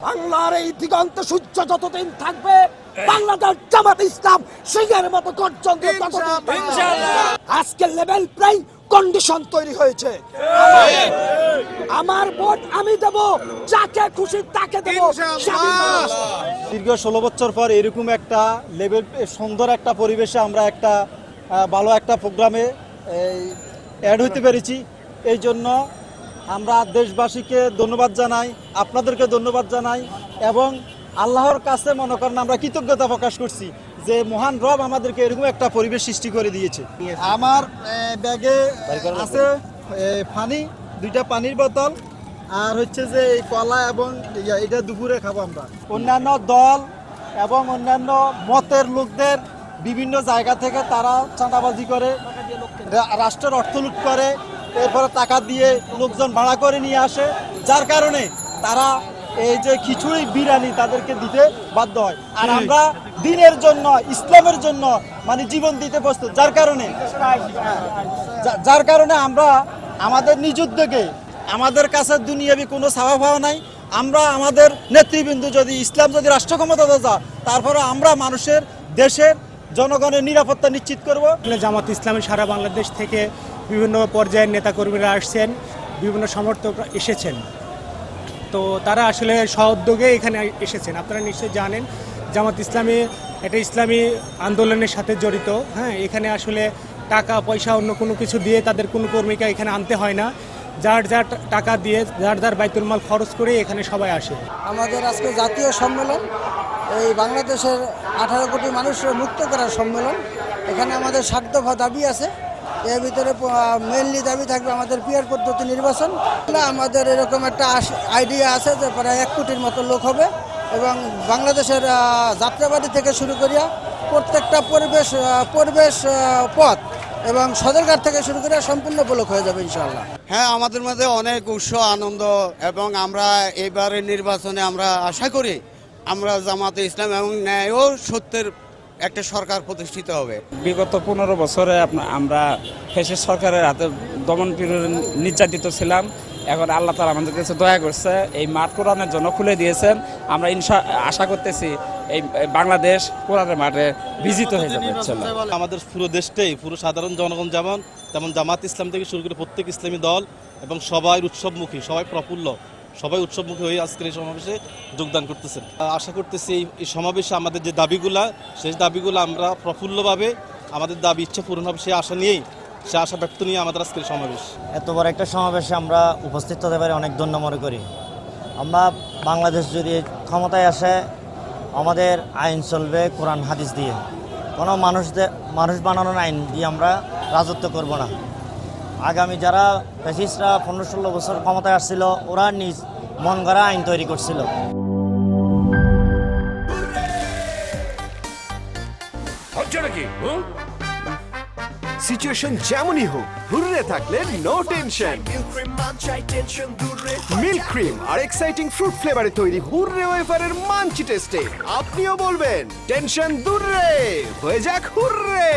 বাংলার এই দিগন্ত সূর্য যতদিন থাকবে বাংলাদেশ জামাত ইসলাম সিংহের মতো গর্জন দিয়ে ততদিন থাকবে। আজকে লেভেল প্লেইং কন্ডিশন তৈরি হয়েছে। আমার ভোট আমি দেব, যাকে খুশি তাকে দেব। দীর্ঘ 16 বছর পর এরকম একটা লেভেল সুন্দর একটা পরিবেশে আমরা একটা ভালো একটা প্রোগ্রামে অ্যাড হতে পেরেছি। এই জন্য আমরা দেশবাসীকে ধন্যবাদ জানাই, আপনাদেরকে ধন্যবাদ জানাই এবং আল্লাহর কাছে মনে করেন আমরা কৃতজ্ঞতা প্রকাশ করছি যে মহান রব আমাদেরকে এরকম একটা পরিবেশ সৃষ্টি করে দিয়েছে। আমার ব্যাগে আছে পানি, 2টা পানির বোতল আর হচ্ছে যে এই কলা এবং এটা দুপুরে খাবো আমরা। অন্যান্য দল এবং অন্যান্য মতের লোকদের বিভিন্ন জায়গা থেকে তারা চাঁদাবাজি করে, রাষ্ট্রের অর্থ লুট করে, এরপরে টাকা দিয়ে লোকজন ভাড়া করে নিয়ে আসে, যার কারণে তারা এই যে খিচুড়ি বিরিয়ানি তাদেরকে দিতে বাধ্য হয়। আর আমরা দিনের জন্য, ইসলামের জন্য মানে জীবন দিতে প্রস্তুত, যার কারণে আমরা আমাদের নিজ উদ্যোগে, আমাদের কাছে দুনিয়াবি কোনো চাওয়া পাওয়া নাই। আমরা আমাদের নেতৃবৃন্দ যদি ইসলাম যদি রাষ্ট্র ক্ষমতাতে যায়, তারপরে আমরা মানুষের, দেশের জনগণের নিরাপত্তা নিশ্চিত করব। জামাত ইসলামী সারা বাংলাদেশ থেকে বিভিন্ন পর্যায়ের নেতাকর্মীরা আসছেন, বিভিন্ন সমর্থক এসেছেন। তো তারা আসলে সহোদ্যোগে এখানে এসেছেন। আপনারা নিশ্চয়ই জানেন জামাত ইসলামী এটা ইসলামী আন্দোলনের সাথে জড়িত। হ্যাঁ, এখানে আসলে টাকা পয়সা অন্য কোনো কিছু দিয়ে তাদের কোনো কর্মীকে এখানে আনতে হয় না। যার যার টাকা দিয়ে, যার যার বাইতুল মাল খরচ করে এখানে সবাই আসে। আমাদের আজকে জাতীয় সম্মেলন, এই বাংলাদেশের 18 কোটি মানুষের মুক্ত করার সম্মেলন। এখানে আমাদের 7 দফা দাবি আছে। এর ভিতরে মেনলি দাবি থাকবে আমাদের পিয়ার পদ্ধতি নির্বাচন। আমাদের এরকম একটা আইডিয়া আছে যে প্রায় 1 কোটির মতো লোক হবে এবং বাংলাদেশের যাত্রাবাড়ি থেকে শুরু করিয়া প্রত্যেকটা পরিবেশ পথ এবং সদরঘাট থেকে শুরু করে সম্পূর্ণ ব্লক হয়ে যাবে ইনশাআল্লাহ। হ্যাঁ, আমাদের মধ্যে অনেক উৎসাহ, আনন্দ এবং আমরা এবারের নির্বাচনে আমরা আশা করি আমরা জামাতে ইসলাম এবং ন্যায় ও সত্যের একটা সরকার প্রতিষ্ঠিত হবে। বিগত 15 বছরে আমরা ফ্যাসিস্ট সরকারের হাতে দমনপীড়ন নির্যাতিত ছিলাম। এখন আল্লাহ তাআলা আমাদের কাছে দয়া করছে, এই মাঠ কোরআনের জন্য খুলে দিয়েছেন। আমরা আশা করতেছি এই বাংলাদেশ কোরআনের মাঠে বিজিত হয়ে যাবে। আমাদের পুরো দেশটাই, পুরো সাধারণ জনগণ তেমন জামাত ইসলাম থেকে শুরু করে প্রত্যেক ইসলামী দল এবং সবাই উৎসবমুখী, সবাই প্রফুল্ল, সবাই উৎসবমুখী হয়ে আজকের এই সমাবেশে যোগদান করতেছেন। আশা করতেছি এই সমাবেশে আমাদের যে দাবিগুলা, সেই দাবিগুলো আমরা প্রফুল্লভাবে আমাদের দাবি ইচ্ছা পূরণ হবে সে আশা নিয়েই, সে আশা ব্যক্ত নিয়ে আমাদের আজকের সমাবেশ। এত বড় একটা সমাবেশে আমরা উপস্থিত হতে পারি অনেক ধন্য মনে করি। আমরা বাংলাদেশ যদি ক্ষমতায় আসে, আমাদের আইন চলবে কোরআন হাদিস দিয়ে, কোনো মানুষ বানানোর আইন দিয়ে আমরা রাজত্ব করব না। আগামী যারা ফ্যাসিস্টরা 15-16 বছর ক্ষমতায় আসছিল, ওরা নিজ মন গড়া আইন তৈরি করছিল। সিচুয়েশন যেমনই হোক, হুররে থাকলে নো টেনশন। মিল্ক ক্রিম আর এক্সাইটিং ফ্রুট ফ্লেভারে তৈরি হুররে ওয়েফারের মাঞ্চি টেস্টে আপনিও বলবেন টেনশন দূরে হয়ে যাক হুররে।